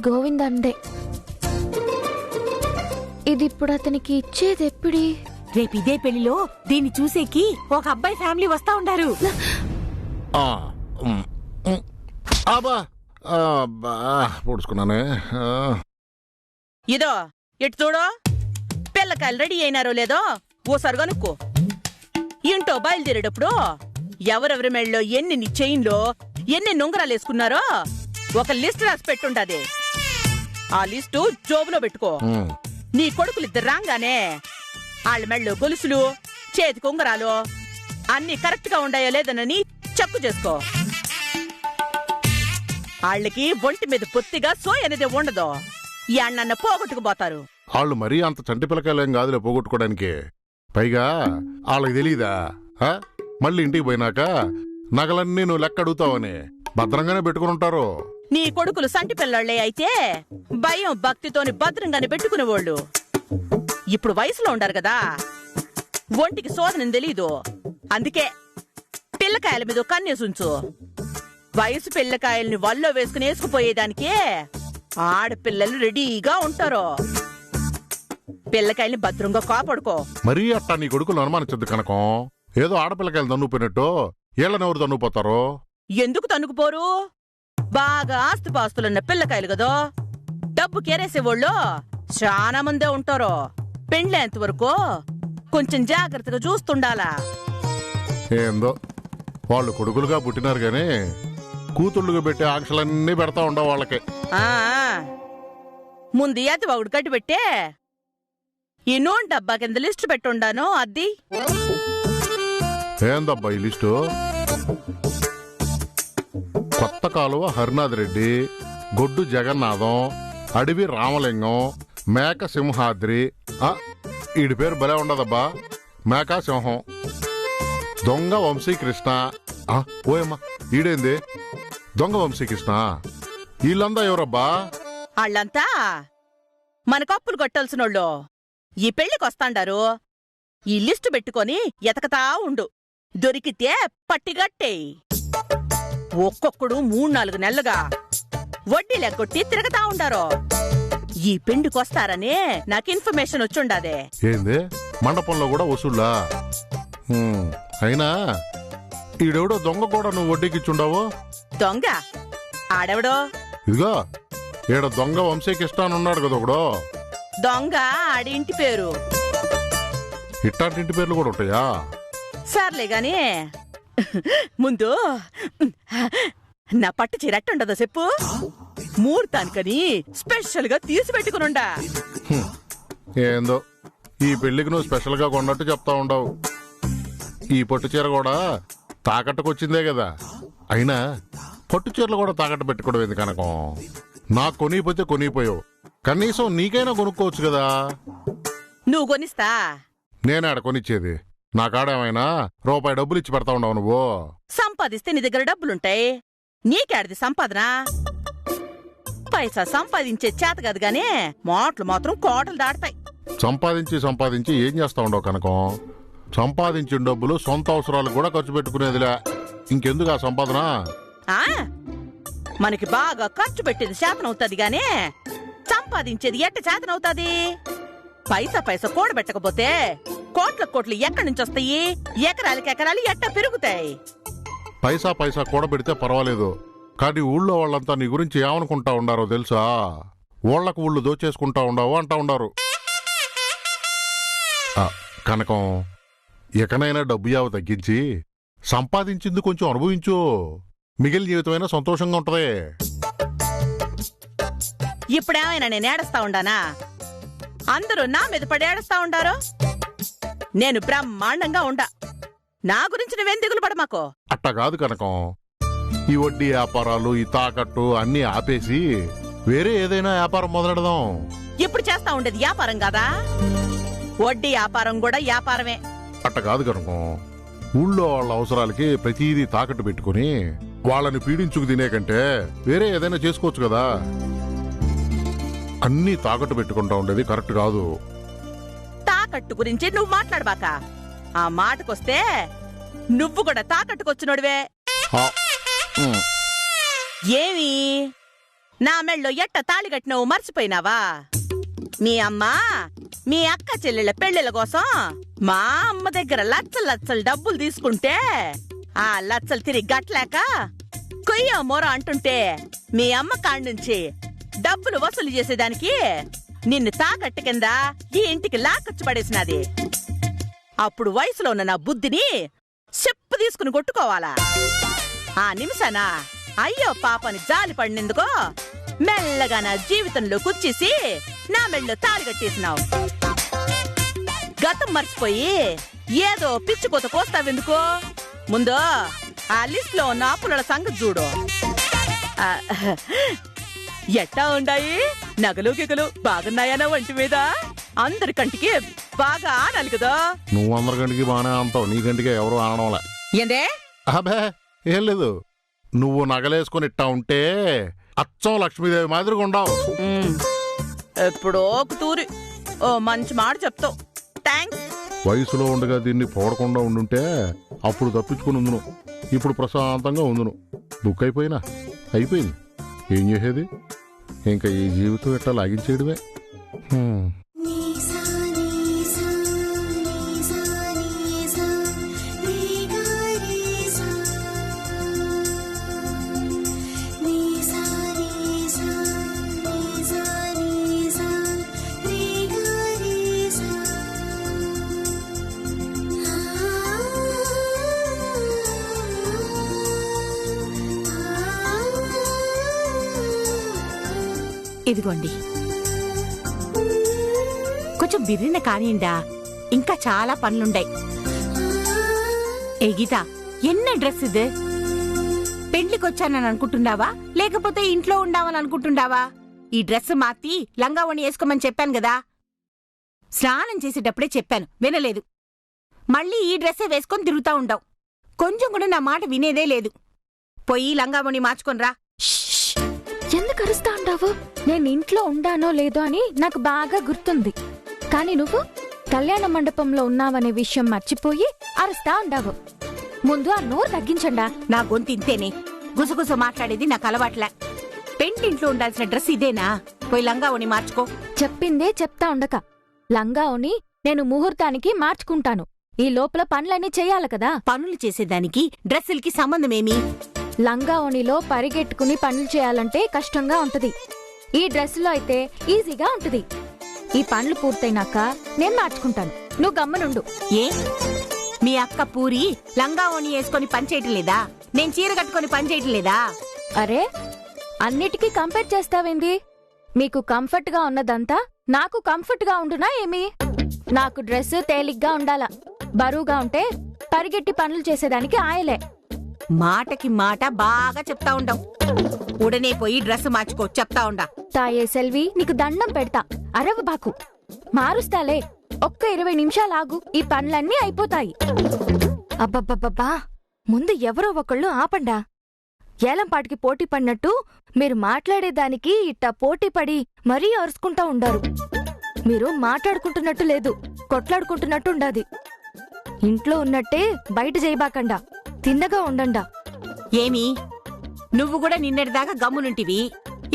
గోవింద్ అందే. ఇది ఇప్పుడు అతనికి ఇచ్చేది ఎప్పుడి? రేపు ఇదే పెళ్లిలో దీన్ని చూసేకి ఒక అబ్బాయి ఫ్యామిలీ వస్తా ఉండారు. పొడుచుకున్నానే. ఇదో ఇటు చూడు, పిల్లకాయలు రెడీ అయినారో లేదో ఓసారి కనుక్కో. ఇంటో బయలుదేరేటప్పుడు ఎవరెవరి మెళ్ళలో ఎన్ని చైన్లో ఎన్ని ఉంగరాలు వేసుకున్నారో ఒక లిస్ట్ రాసి పెట్టుంటది. ఆ లిస్టు జోబులో పెట్టుకో. నీ కొడుకులిద్దరు రాగానే వాళ్ళ మెళ్ళో గొలుసులు చేతికి ఉంగరాలు అన్ని కరెక్ట్ గా ఉండాయో లేదనని చెక్కు చేసుకో. వాళ్ళకి ఒంటి మీద పొత్తిగా సోయ్ అనేది ఉండదు. ఈ అన్న పోగొట్టుకుపోతారు. వాళ్ళు మరీ అంత చంటి పిల్లకాయలేం కాదులే పోగొట్టుకోవడానికి. పైగా వాళ్ళకి తెలీదా మళ్ళీ ఇంటికి పోయినాక నగలన్నీ నువ్వు లెక్క అడుగుతావని భద్రంగానే పెట్టుకుని ఉంటారు. నీ కొడుకులు సంటి పిల్లళ్లే అయితే భయం భక్తితోని భద్రంగానే పెట్టుకునేవాళ్ళు. ఇప్పుడు వయసులో ఉండారు కదా, ఒంటికి శోధనం తెలీదు. అందుకే పిల్లకాయల మీద కన్నేసుంచు. వయసు పిల్లకాయల్ని వల్లో వేసుకుని వేసుకుపోయేదానికే ఆడపిల్లలు రెడీగా ఉంటారు. పిల్లకాయల్ని భద్రంగా కాపాడుకో. మరీ అట్టా నీ కొడుకులు అనుమానించద్దు కనకం. ఏదో ఆడపిల్లకాయలు తన్నుపోయినట్టు ఏళ్ళనెవరు తన్నుపోతారు? ఎందుకు తన్నుకుపోరు? బాగా ఆస్తిపాస్తులున్న పిల్లకాయలు కదా, డబ్బు కేరేసేవాళ్ళు చాలా మందే ఉంటారు. పెండ్లేంత వరకు కొంచెం జాగ్రత్తగా చూస్తుండాలా. ఏందో వాళ్ళు కొడుకులుగా పుట్టినారు గాని కూతుళ్ళుగా పెట్టే ఆంక్షలన్నీ పెడతా ఉండవు వాళ్ళకి. ముందు యాతి ఒకడు కట్టి పెట్టే ఈ నూనె డబ్బా కింద లిస్టు పెట్టుండాను. అది ఏందబ్బా ఈ లిస్టు? కొత్త కాలువ హరినాథ్ రెడ్డి, గొడ్డు జగన్నాథం, అడవి రామలింగం, మేక సింహాద్రి. ఈడి పేరు భలే ఉండదబ్బా, మేకా సింహం. దొంగ వంశీకృష్ణ. ఓయమ్మా ఈడేంది దొంగ వంశీకృష్ణ? వీళ్ళందా ఎవరబ్బా? వాళ్ళంతా మన కప్పులు కొట్టాల్సినోళ్ళు. ఈ పెళ్లికొస్తాండారు. ఈ లిస్టు పెట్టుకొని ఎతకతా ఉండు. దొరికితే పట్టిగట్టేయి. ఒక్కొక్కడు 3-4 నెలలుగా వడ్డీ లెగ్గొట్టి తిరగతా ఉండారు. ఈ పెండికొస్తారని నాకు ఇన్ఫర్మేషన్ వచ్చుండాదే. ఏంది మండపంలో కూడా వసూళ్ళా? అయినా ఈడెవడో దొంగ కూడా నువ్వు వడ్డీకిచ్చుండావు. దొంగ ఆడెవడో? ఇదిగో ఈడ దొంగ వంశీకృష్ణ అని ఉన్నాడు కదా ఒకడు. దొంగ ఆడి ఇంటి పేరు. ఇట్టాంటి ఇంటి పేర్లు కూడా ఉంటాయా? సర్లే గాని ముందు నా పట్టు చీరట్టుండదో చెప్పు. ముహూర్తానికని స్పెషల్ గా తీసి పెట్టుకునుండా. ఏందో ఈ పెళ్లికి నువ్వు స్పెషల్ గా కొన్నట్టు చెప్తా ఉండవు. ఈ పట్టు చీర కూడా తాకట్టుకొచ్చిందే కదా. అయినా పట్టు చీరలు కూడా తాకట్టు పెట్టుకోవడం ఏంది కనకం? నాకు కొనిపోతే కొనిపోయావు, కనీసం నీకైనా కొనుక్కోవచ్చు కదా. నువ్వు కొనిస్తా? నేనే ఆడ కొనిచ్చేది. నా కాడేమైనా రూపాయి డబ్బులు ఇచ్చి పెడతా ఉండవు నువ్వు? సంపాదిస్తే నీ దగ్గర డబ్బులుంటాయి. నీకేడిది సంపాదన? పైసా సంపాదించే చేత కాదు గానీ మాటలు మాత్రం కోటలు దాడతాయి. సంపాదించి ఏం చేస్తా ఉండవు కనకం? సంపాదించిన డబ్బులు సొంత అవసరాలు కూడా ఖర్చు పెట్టుకునేదిలే. ఇంకెందుకు ఆ సంపాదన? మనకి బాగా ఖర్చు పెట్టేది శాతనవుతుంది గానీ సంపాదించేది ఎట్ట శాతనవుతుంది? పైసా కూడబెట్టకపోతే కోట్లు ఎక్కడి నుంచి వస్తాయి? ఎకరాలు ఎట్ట పెరుగుతాయి? పైసా కూడబెడితే పర్వాలేదు, కానీ ఊళ్ళో వాళ్ళంతా నీ గురించి ఏమనుకుంటా ఉండారో తెలుసా? ఊళ్ళకు ఊళ్ళు దోచేసుకుంటా ఉండవు అంటా ఉండారు. కనకం, ఎకనైనా డబ్బు యావ తగ్గించి సంపాదించింది కొంచెం అనుభవించు. మిగిలిన జీవితమైనా సంతోషంగా ఉంటది. ఇప్పుడేమైనా నేను ఏడుస్తా ఉండానా? అందరూ నా మీద పడి ఏడుస్తా ఉండారు. నేను బ్రహ్మాండంగా ఉండా. నా గురించి నువ్వేం దిగులు పడమాకో. అట్టా కాదు కనకం, ఈ వడ్డీ వ్యాపారాలు, ఈ తాకట్టు అన్నీ ఆపేసి వేరే ఏదైనా వ్యాపారం మొదలెడదాం. ఇప్పుడు చేస్తా ఉండేది వ్యాపారం కాదా? వడ్డీ వ్యాపారం కూడా వ్యాపారమే. అట్ట కాదు కనకం, ఊళ్ళో వాళ్ళ అవసరాలకి ప్రతీదీ తాకట్టు పెట్టుకుని వాళ్ళని పీడించుకు తినే కంటే వేరే ఏదైనా చేసుకోవచ్చు కదా. అన్నీ తాకట్టు పెట్టుకుంటా ఉండేది కరెక్ట్ కాదు. తాకట్టు గురించి నువ్వు మాట్లాడబాక. ఆ మాటకొస్తే నువ్వు కూడా తాకట్టుకొచ్చినోడివే. ఏమి నా మెళ్ళో ఎట్ట తాళిగట్టినవు మర్చిపోయినావా? మీ అమ్మ మీ అక్క చెల్లెళ్ళ పెళ్లిళ్ళ కోసం మా అమ్మ దగ్గర లచ్చలు డబ్బులు తీసుకుంటే ఆ లచ్చలు తిరిగి గట్లేక కొయ్య మొర అంటుంటే మీ అమ్మ కాడి నుంచి డబ్బులు వసూలు చేసేదానికి నిన్ను తాకట్టు కింద ఈ ఇంటికి లాకొచ్చి పడేసినది. అప్పుడు వయసులో ఉన్న నా బుద్ధిని చెప్పు తీసుకుని కొట్టుకోవాలా? ఆ నిమిషాన అయ్యో పాపని జాలి పడినందుకో మెల్లగా నా జీవితంలో కూర్చేసి నా మెళ్ళో తాళి కట్టేసినావు. గతం మర్చిపోయి ఏదో పిచ్చుకోత కోస్తావెందుకో? ముందు ఆ లిస్ట్ లో ఉన్న అప్పుల సంగతి చూడు. ఎట్టా ఉండాయి నగలు గిగలు? బాగున్నాయనా వంటి మీద అందరి కంటికి బాగా ఆనాలి కదా. నువ్వు అందరికంటికి బాగానే అంటావు, నీ కంటికి ఎవరు ఆనడంలే. ఏందే? అబే ఏం లేదు, నువ్వు నగలేసుకొని ఇట్టా ఉంటే అచ్చం లక్ష్మీదేవి మాదిరిగా ఉండవు. ఎప్పుడో ఒక తూరి ఓ మంచి మాట చెప్తావు. థ్యాంక్స్. వయసులో ఉండగా దీన్ని పోడకుండా ఉండుంటే అప్పుడు తప్పించుకుని ఉందును, ఇప్పుడు ప్రశాంతంగా ఉందును. బుక్ అయిపోయినా అయిపోయింది, ఏం చేసేది? ఇంకా ఈ జీవితం ఎట్టా లాగించేయడమే. ఇదిగోండి, కొంచెం బిర్రిన కానిండా, ఇంకా చాలా పనులుండాయి. ఏ గీత, ఎన్న డ్రెస్ ఇది? పెండ్లికొచ్చానని అనుకుంటున్నావా లేకపోతే ఇంట్లో ఉండావని అనుకుంటున్నావా? ఈ డ్రెస్ మార్తి లంగావణి వేసుకోమని చెప్పాను కదా. స్నానం చేసేటప్పుడే చెప్పాను, వినలేదు. మళ్ళీ ఈ డ్రెస్సే వేసుకొని తిరుగుతా ఉండవు. కొంచెం కూడా నా మాట వినేదే లేదు. పోయి లంగావణి మార్చుకొనిరా. ఎందుకు అరుస్తా ఉండావు? నేను ఇంట్లో ఉండానో లేదో అని నాకు బాగా గుర్తుంది. కానీ నువ్వు కళ్యాణ మండపంలో ఉన్నావనే విషయం మర్చిపోయి అరుస్తా ఉండావు. ముందు ఆ నోరు తగ్గించండా. నా గొంతు ఇంతేనే, గుసగుస మాట్లాడేది నాకు అలవాట్లే. పెంటింట్లో ఉండాల్సిన డ్రెస్ ఇదేనా? పోయి లంగావణి మార్చుకో. చెప్పిందే చెప్తా ఉండక లంగావని నేను ముహూర్తానికి మార్చుకుంటాను. ఈ లోపల పనులన్నీ చెయ్యాలి కదా. పనులు చేసేదానికి డ్రెస్సులకి సంబంధమేమి? లంగావణిలో పరిగెట్టుకుని పనులు చేయాలంటే కష్టంగా ఉంటది. ఈ డ్రెస్సులో అయితే ఈజీగా ఉంటది. ఈ పనులు పూర్తయినాక నేను మార్చుకుంటాను, నువ్వు గమ్మనుండు. ఏ మీ అక్క పూరి లంగావణి వేసుకొని పనిచేయటం లేదా? నేను చీర కట్టుకొని పనిచేయటం లేదా? అరే, అన్నిటికీ కంపేర్ చేస్తావేంది? మీకు కంఫర్ట్ గా ఉన్నదంతా నాకు కంఫర్ట్ గా ఉండునా ఏమి? నాకు డ్రెస్ తేలిగ్గా ఉండాలా, బరువుగా ఉంటే పరిగెట్టి పనులు చేసేదానికి ఆయలే. మాటకి మాట బాగా చెప్తా ఉండవు. ఉడనే పోయి డ్రెస్ మార్చుకో చెప్తా ఉండా. తాయే సెల్వి, నీకు దండం పెడతా, అరవ బాకు. మారుస్తాలే, ఒక్క 20 నిమిషాలాగు, ఈ పనులన్నీ అయిపోతాయి. అబ్బబ్బబ్బబ్బా, ముందు ఎవరో ఒకళ్ళు ఆపండా. ఏలంపాటికి పోటీ పడినట్టు మీరు మాట్లాడేదానికి ఇట్ట పోటీపడి మరీ అరుచుకుంటా ఉండారు. మీరు మాట్లాడుకుంటున్నట్టు లేదు, కొట్లాడుకుంటున్నట్టు ఉండాది. ఇంట్లో ఉన్నట్టే బయట చేయబాకండా, తిన్నగా ఉండండా. ఏమి, నువ్వు కూడా నిన్నటిదాకా గమ్మునుంటివి,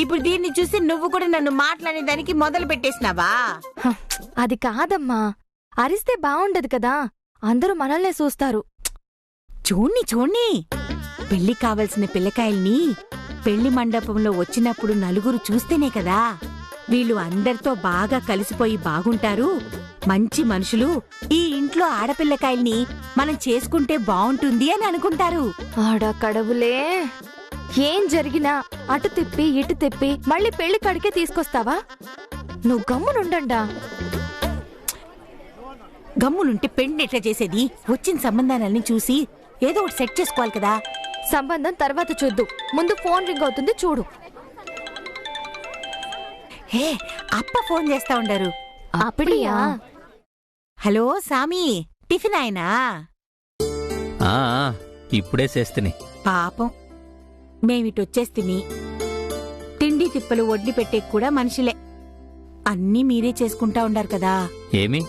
ఇప్పుడు దీన్ని చూసి నువ్వు కూడా నన్ను మాట్లాడేదానికి మొదలు పెట్టేసినావా? అది కాదమ్మా, అరిస్తే బావుండదు కదా, అందరూ మనల్నే చూస్తారు. చూడ్ని పెళ్లి కావలసిన పిల్లకాయల్ని పెళ్లి మండపంలో వచ్చినప్పుడు నలుగురు చూస్తేనే కదా వీళ్ళు అందరితో బాగా కలిసిపోయి బాగుంటారు, మంచి మనుషులు, ఈ ఇంట్లో ఆడపిల్లకాయల్ని మనం చేసుకుంటే బావుంటుంది అని అనుకుంటారు. ఆడకడవులే, ఏం జరిగినా అటు తిప్పి ఇటు తిప్పి మళ్ళీ పెళ్లి కాడికే తీసుకొస్తావా? నువ్వు గమ్మునుండండా. గమ్మునుంటే పెళ్లి ఎట్లా చేసేది? వచ్చిన సంబంధాలన్నీ చూసి ఏదో ఒకటి సెట్ చేసుకోవాలి కదా. సంబంధం తర్వాత చూద్దు, ముందు ఫోన్ రింగ్ అవుతుంది చూడు. హే, అప్ప ఫోన్ చేస్తా ఉండారు. అప్పుడియా? హలో సామి, టిఫిన్ ఆయనా? ఇప్పుడే చేస్తుని. పాపం, మేమిటొచ్చేస్తిని. తిండి తిప్పలు వడ్డీ పెట్టే కూడా మనుషులే. అన్నీ మీరే చేసుకుంటా ఉండారు కదా. ఏమి,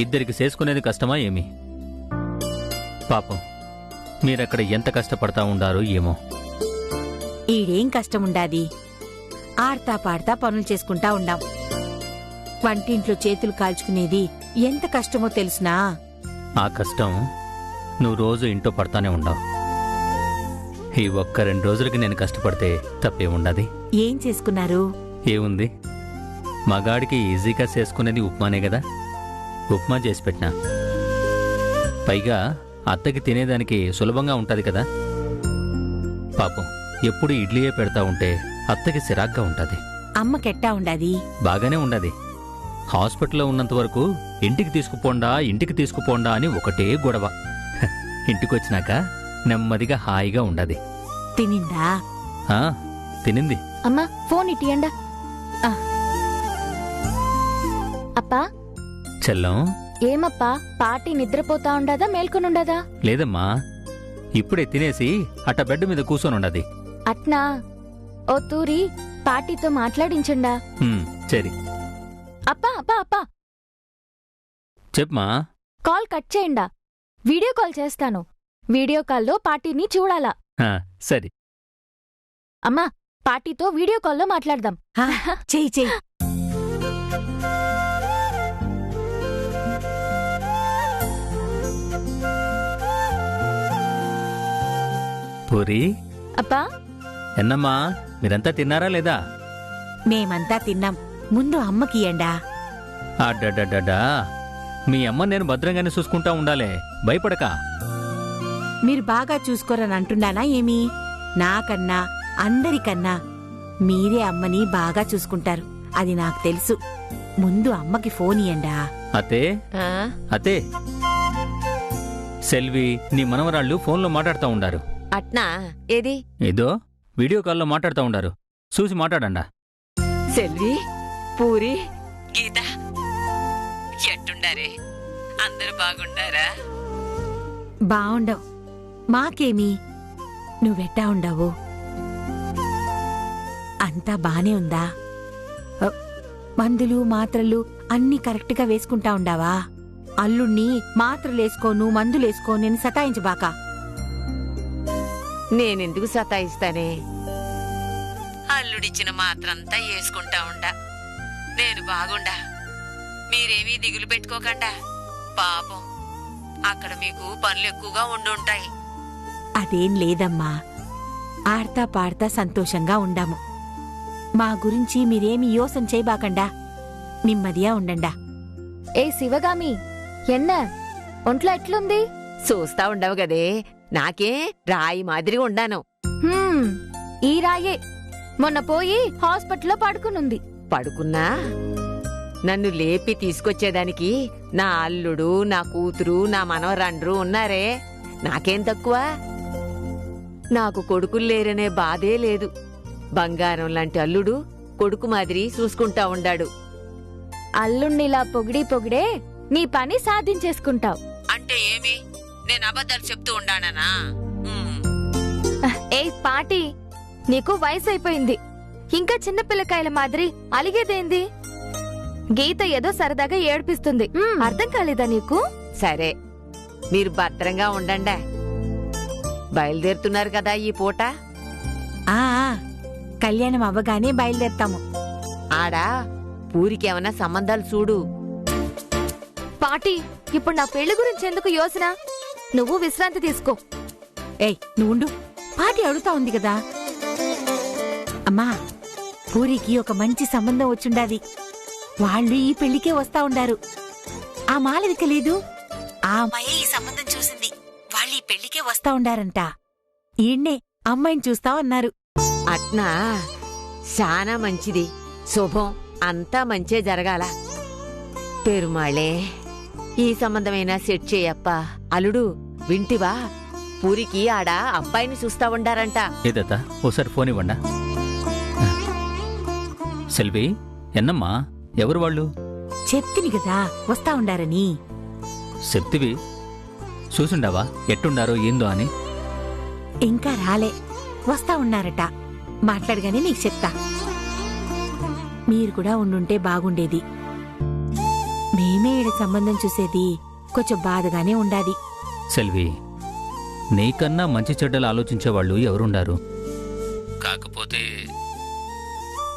ఇద్దరికి చేసుకునేది కష్టమా ఏమి? పాపం, మీరక్కడ ఎంత కష్టపడతా ఉండారో ఏమో. ఈడేం కష్టముండాది, ఆడతా పాడతా పనులు చేసుకుంటా ఉండాం. వంటింట్లో చేతులు కాల్చుకునేది ఎంత కష్టమో తెలుసునా? ఆ కష్టం నువ్వు రోజు ఇంట్లో పడతానే ఉండవు. ఈ ఒక్క 2 రోజులకి నేను కష్టపడితే తప్పేముండది. ఏం చేసుకున్నారు? ఏముంది, మగాడికి ఈజీగా చేసుకునేది ఉప్మానే కదా. ఉప్మా చేసి పెట్టినా. పైగా అత్తకి తినేదానికి సులభంగా ఉంటది కదా. పాపం ఎప్పుడు ఇడ్లీయే పెడతా ఉంటే అత్తకి సిరాగ్గా ఉంటది. అమ్మకెట్టా ఉండాది? బాగానే ఉండది. హాస్పిటల్లో ఉన్నంత వరకు ఇంటికి తీసుకుపోండా అని ఒకటే గొడవ. ఇంటికొచ్చినాక నెమ్మదిగా హాయిగా ఉండది. తినిందా? ఆ, తినింది. అమ్మా ఫోన్ ఇటీయండా. అప్పా చెల్లం. ఏమప్పా పార్టీ నిద్రపోతా ఉండదా మేల్కొనుండదా? లేదమ్మా, ఇప్పుడే తినేసి అట్ట బెడ్ మీద కూర్చొనుండది. అట్నా? ఓ తూరి పార్టీతో మాట్లాడించండా. సరి. అప్పా అప్పా అప్పా చెప్పమా. కాల్ కట్ చేయండా. వీడియో కాల్ చేస్తాను. వీడియో కాల్లో పార్టీని చూడాలా. సరి. అమ్మా పార్టీతో వీడియో కాల్లో మాట్లాడదాం. చెయ్యి చెయ్యి. పూరి. అప్పా ఎన్నమ్మా, మీరంతా తిన్నారా లేదా? మేమంతా తిన్నాం. ముందు అమ్మకియండా. అడ్డడ్డడ్డా, మీ అమ్మ నేను భద్రంగానే చూసుకుంటా ఉండాలే, భయపడక. మీరు బాగా చూసుకోరని అంటున్నానా ఏమీ? నాకన్నా అందరికన్నా మీరే అమ్మని బాగా చూసుకుంటారు, అది నాకు తెలుసు. ముందు అమ్మకి ఫోన్ ఇయ్యండా. అతే అతే, సెల్వి నీ మనవరాళ్ళు ఫోన్లో మాట్లాడుతూ ఉండారు. అట్నా? ఏది? ఏదో వీడియో కాల్లో మాట్లాడుతూ ఉండారు, చూసి మాట్లాడండా. సెల్వి, పూరి, గీత ఎట్టుండారే? అందరూ బాగుండారా? బావుండవు. మాకేమీ, నువ్వెట్టా ఉండవు? అంతా బానే ఉందా? మందులు మాత్రలు అన్నీ కరెక్ట్గా వేసుకుంటా ఉండావా? అల్లుణ్ణి మాత్రలేసుకోను మందులేసుకో నేను సతాయించబాక. నేనెందుకు సతాయిస్తానే? అల్లుడిచ్చిన మాత్రంతా వేసుకుంటా ఉండా. నేను బాగుండా, మీరేమీ దిగులు పెట్టుకోకండా. పాపం అక్కడ మీకు పనులు ఎక్కువగా ఉండుంటాయి. అదేం లేదమ్మా, ఆడతా పాడతా సంతోషంగా ఉండాము. మా గురించి మీరేమి యోసం చేయబాకండా, నిమ్మదియా ఉండండా. ఏ శివగామి, ఎన్న ఒంట్లో ఎట్లుంది? చూస్తా ఉండవు గదే, నాకే రాయి మాదిరి ఉండాను. ఈ రాయే మొన్న పోయి హాస్పిటల్లో పడుకునుంది. పడుకున్నా నన్ను లేపి తీసుకొచ్చేదానికి నా అల్లుడు, నా కూతురు, నా మనవరాండ్రు ఉన్నారే. నాకేం తక్కువ? నాకు కొడుకులు లేరనే బాధే లేదు. బంగారం లాంటి అల్లుడు కొడుకు మాదిరి చూసుకుంటా ఉండాడు. అల్లుణ్ణిలా పొగిడే నీ పని సాధించేసుకుంటావు. అంటే ఏమి, నేను అబద్ధాలు చెప్తూ ఉండానా? ఏ పాటి, నీకు వయసు అయిపోయింది. ఇంకా చిన్నపిల్లకాయల మాదిరి అలిగేదేంది? గీత ఏదో సరదాగా ఏడ్పిస్తుంది, అర్థం కాలేదా నీకు? సరే, మీరు భద్రంగా ఉండండా. బయలుదేరుతున్నారు కదా ఈ పూట? ఆ కళ్యాణం అవ్వగానే బయలుదేరతాము. ఆడా పూరికేమన్నా సంబంధాలు చూడు. పాటి, ఇప్పుడు నా పెళ్లి గురించి ఎందుకు యోచన? నువ్వు విశ్రాంతి తీసుకో. ఏయ్ నువ్వుండు, పాటి అడుగుతా ఉంది కదా. అమ్మా, పూరికి ఒక మంచి సంబంధం వచ్చుండాది. వాళ్ళు ఈ పెళ్లికే వస్తా ఉండారు. ఆ మాలవిక లేదు, ఆ అమ్మాయే ఈ సంబంధం చూసింది. వాళ్ళు ఈ పెళ్లికే వస్తా ఉండారంట. ఈడ్నే అమ్మాయిని చూస్తా అన్నారు. అట్నా? చాలా మంచిది, శుభం, అంతా మంచే జరగాల. పెరుమాళే, ఈ సంబంధమైనా సెట్ చేయప్ప. అల్లుడు వింటివా? పూరికి ఆడ అబ్బాయిని చూస్తా ఉండారంట. ఏదత్తా, ఓసారి ఫోన్ ఇవ్వండా. సెల్వి, ఎన్నమ్మా, ఎవరు వాళ్ళు? చెప్తిని కదా వస్తా ఉండారని. చెప్తివి, చూసుండావా ఎట్టుండారో ఏందో అని? ఇంకా రాలే, వస్తా ఉన్నారట. మాట్లాడగానే నీకు చెప్తా. మీరు కూడా ఉండుంటే బాగుండేది. మేమే ఈడ సంబంధం చూసేది కొంచెం బాధగానే ఉండాది. సెల్వి, నీకన్నా మంచి చెడ్డలు ఆలోచించేవాళ్ళు ఎవరుండారు? కాకపోతే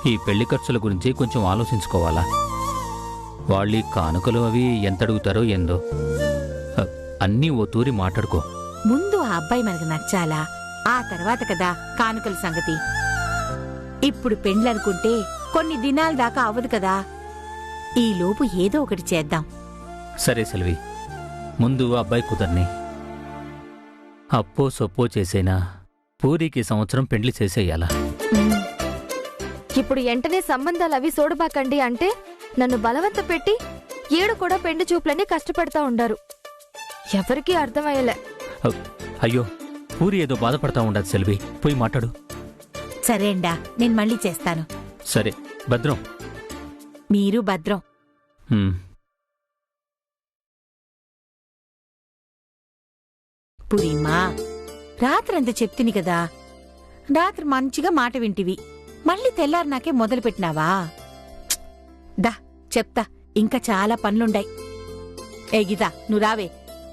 ఈ పెళ్లి ఖర్చుల గురించి కొంచెం ఆలోచించుకోవాలా. వాళ్ళు ఈ కానుకలు అవి ఎంత అడుగుతారో ఏందో. అన్నీ ఓ తూరి మాట్లాడుకో. ముందు ఆ అబ్బాయి మనకు నచ్చాలా, ఆ తర్వాత కదా కానుకల సంగతి. ఇప్పుడు పెండ్లనుకుంటే కొన్ని దినాల దాకా అవ్వదు కదా. ఈలోపు ఏదో ఒకటి చేద్దాం. సరే సెల్వి, ముందు అబ్బాయి కుదర్ని. అప్పో సొప్పో చేసేనా పూరికి సంవత్సరం పెండ్లి చేసేయాలా. ఇప్పుడు వెంటనే సంబంధాలు అవి చూడబాకండి అంటే నన్ను బలవంత పెట్టి ఏడు కూడా పెండి చూపులని కష్టపడతా ఉండారు. ఎవరికీ అర్థమయ్యలే. అయ్యో, పూరి ఏదో బాధపడతా ఉండదు సెల్వి, పోయి మాట్లాడు. సరేండా, నేను మళ్ళీ చేస్తాను. సరే, భద్రం. మీరు భద్రం. హ్మ్. పురీమ్మా, రాత్రంతా చెప్తిని కదా, రాత్రి మంచిగా మాట వింటివి, మళ్ళీ తెల్లారి నాకే మొదలుపెట్టినావా? దా చెప్తా, ఇంకా చాలా పనులుండాయి. ఏ గీత, నువ్వు రావే,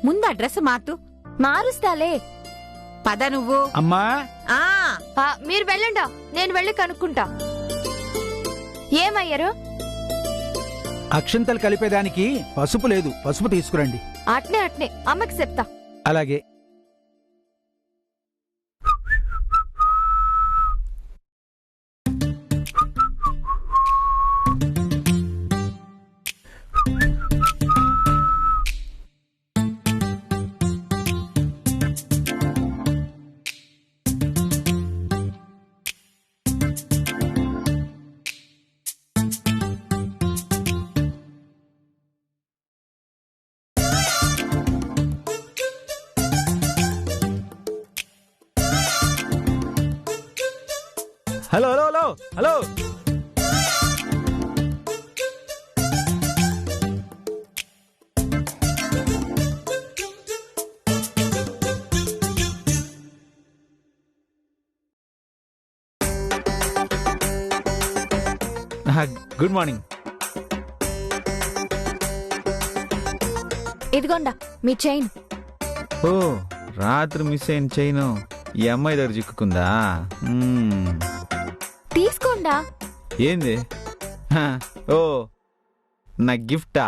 ముందు ఆ డ్రెస్ మార్తు. మారుస్తాలే. పద నువ్వు. అమ్మా, మీరు వెళ్ళండా, నేను వెళ్ళి కనుక్కుంటా. ఏమయ్యారు? అక్షంతలు కలిపేదానికి పసుపు లేదు, పసుపు తీసుకురండి. అట్నే అట్నే అమ్మకి చెప్తా. అలాగే. Hello hello hello hello, good morning. ఇదిగోండా మీ చైన్. ఓ, రాత్రి మిస్ అయిన చైను ఈ అమ్మాయి దగ్గర చిక్కుకుందా? తీసుకోండా. ఏంది? హ, ఓ, నా గిఫ్టా?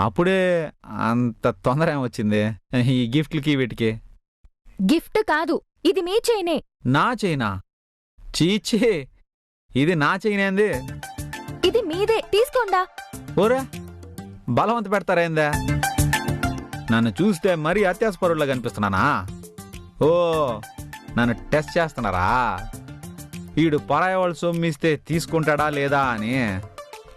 అప్పుడే అంత తొందర ఏమొచ్చింది ఈ గిఫ్ట్లకి వీటికి? గిఫ్ట్ కాదు, ఇది మీ చైనే. నా చైనా? చీచే, ఇది నా చైనేంది? ఇది మీదే, తీసుకోండా. ఓరా, బలవంత పెడతారేందా? నన్ను చూస్తే మరీ అత్యాసపరుడులా కనిపిస్తున్నానా? ఓ, నన్ను టెస్ట్ చేస్తున్నారా? వీడు పరాయి వాళ్ళు సొమ్మిస్తే తీసుకుంటాడా లేదా అని?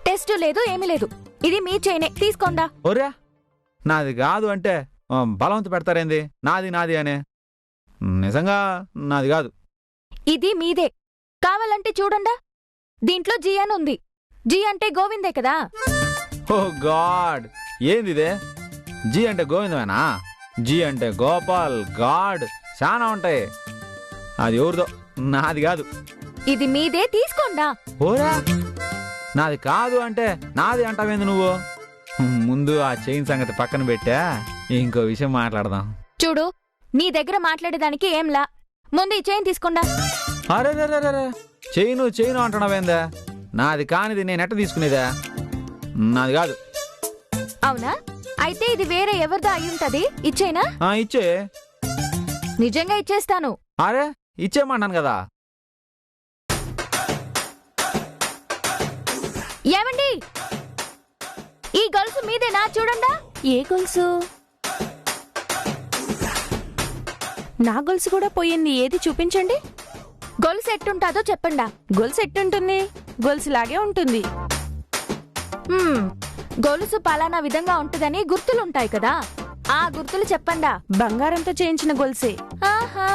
టెస్ట్ లేదు, ఏమీ లేదు. ఇది మీ చైనే, తీసుకోండా. ఓరా, నాది కాదు అంటే బలవంత పెడతారేంది? నాది నాది అని. నిజంగా నాది కాదు. ఇది మీదే, కావాలంటే చూడండా. దీంట్లో జీ అని ఉంది. జీ అంటే గోవిందే కదా. ఓ గాడ్, ఏందిదే? జీ అంటే గోవిందమేనా? జీ అంటే గోపాల్, గాడ్, చాలా ఉంటాయి. అది ఎవరిదో, నాది కాదు. ఇది మీదే, తీసుకోండా. ఓరా, నాది కాదు అంటే నాది అంటావేంది నువ్వు? ముందు ఆ చైన్ సంగతి పక్కన పెట్టా, ఇంకో విషయం మాట్లాడదాం. చూడు, నీ దగ్గర మాట్లాడేదానికి ఏంలా. ముందు ఈ చైన్ తీసుకోండా. అరే చైను చైను అంటున్నావేందా? నాది కానిది నేనెట్ట తీసుకునేదా? నాది కాదు. అవునా? అయితే ఇది వేరే ఎవరిదా అయ్యుంటది. ఇచ్చేనా? ఇచ్చే. నిజంగా ఇచ్చేస్తాను. అరే, ఇచ్చేయమన్నాను కదా. ఏమండి, ఈ గొలుసు మీదేనా? చూడండా. ఏ గొలుసు? నా గొలుసు కూడా పోయింది. ఏది చూపించండి. గొలుసు ఎట్టుంటాదో చెప్పండా. గొలుసు ఎట్టుంటుంది? గొలుసులాగే ఉంటుంది. గొలుసు పలానా విధంగా ఉంటుందని గుర్తులుంటాయి కదా, ఆ గుర్తులు చెప్పండా. బంగారంతో చేయించిన గొలుసే. ఆహా,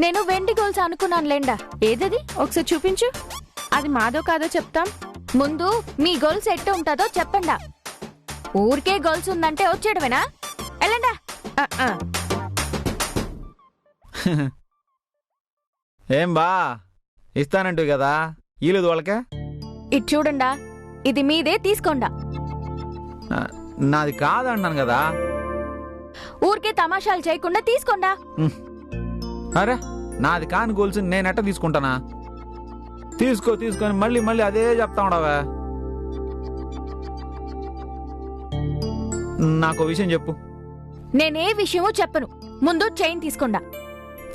నేను వెండి గొలుసు అనుకున్నానులేండా. ఏదది? ఒకసారి చూపించు. అది మాదో కాదో చెప్తాం. ముందు మీ గొలుసు ఎట్టు ఉంటుందో చెప్పండా. ఊరికే గొలుసు ఉందంటే వచ్చేయడమేనా? వెళ్ళండా. ఏం బా, ఇస్తానంటు కదా, ఈలేదు వాళ్ళకే. ఇటు చూడండా, ఇది మీదే, తీసుకోండా. నాది కాదన్నాను కదా. ఊరికే తమాషాలు చేయకుండా తీసుకోండా. అరే, నాది కాని గొలుసు నేనెట్ట తీసుకుంటానా? తీసుకొని మళ్ళీ మళ్ళీ అదే చెప్తా ఉండవా? నాకు విషయం చెప్పు. నేనే విషయమో చెప్పను. ముందు చైన్ తీసుకోండా.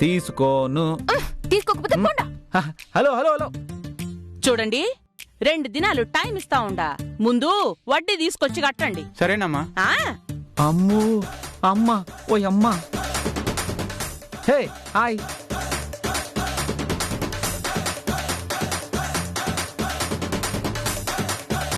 తీసుకోను. తీసుకోకపోతే పోండా. హలో హలో హలో, చూడండి, 2 దినాలు టైం ఇస్తా ఉండా. ముందు వడ్డీ తీసుకొచ్చి కట్టండి. సరేనమ్మా. ఆ అమ్ము, అమ్మ, ఓ అమ్మ. Hey hi.